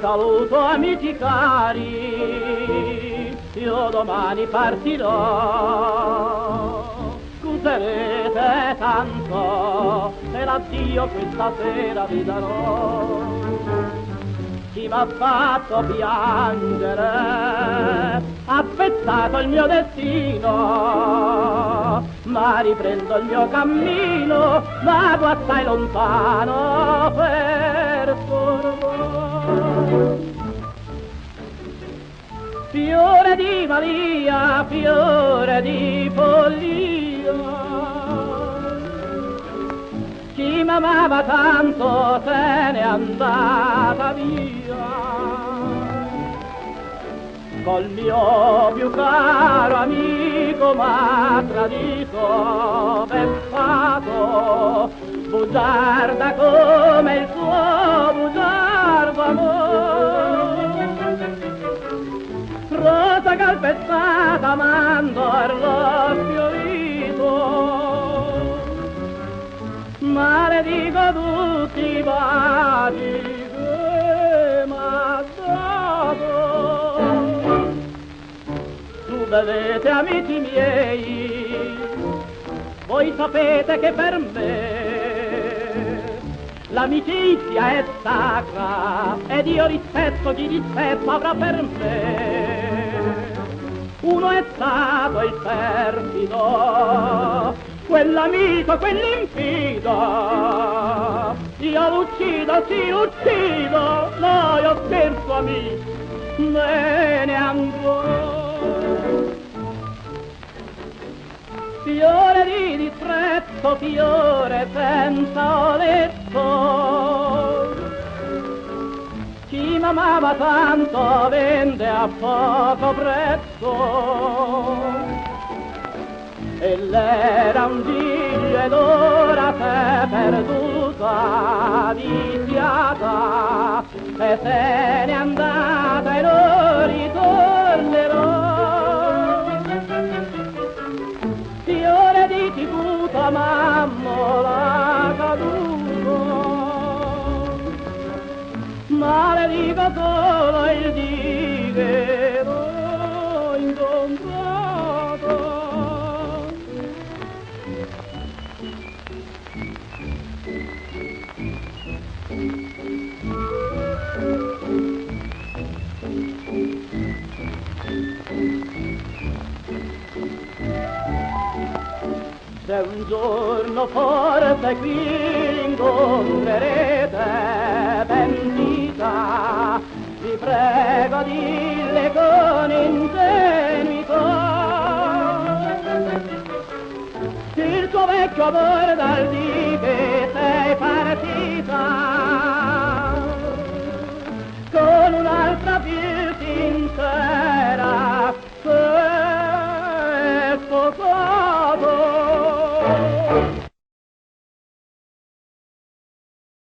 saluto amici cari, io domani partirò. Scuserete tanto se l'addio questa sera vi darò. Chi m'ha fatto piangere ha spezzato il mio destino, ma riprendo il mio cammino, vado assai lontano per sorvolo. Fiore di Maria, fiore di follia, chi m'amava tanto se n'è andata via. Col mio più caro amico m'ha tradito, vessato, bugiarda come il suo bugiardo amor. Rosa calpestata mandorlo sfiorito, maledico tutti i baci che m'ha dato. Tu vedete amici miei, voi sapete che per me l'amicizia è sacra ed io rispetto chi rispetto avrà per me. Uno è stato il perfido, quell'amico, quell'infido. Io l'uccido, sì l'uccido, no io scherzo amico, me ne andrò. Fiore di disprezzo, fiore senza oletto, chi m'amava tanto vende a poco prezzo. E l'era un giglio ed ora s'è perduta, viziata, e se n'è andata e non ritornerò. Fiore di cicuta mammola caduto, maledico solo il dì che l'ho incontrato. Se un giorno forse qui incontrerete pentita, vi prego dille con ingenuità, il tuo vecchio amore dal dì che sei partita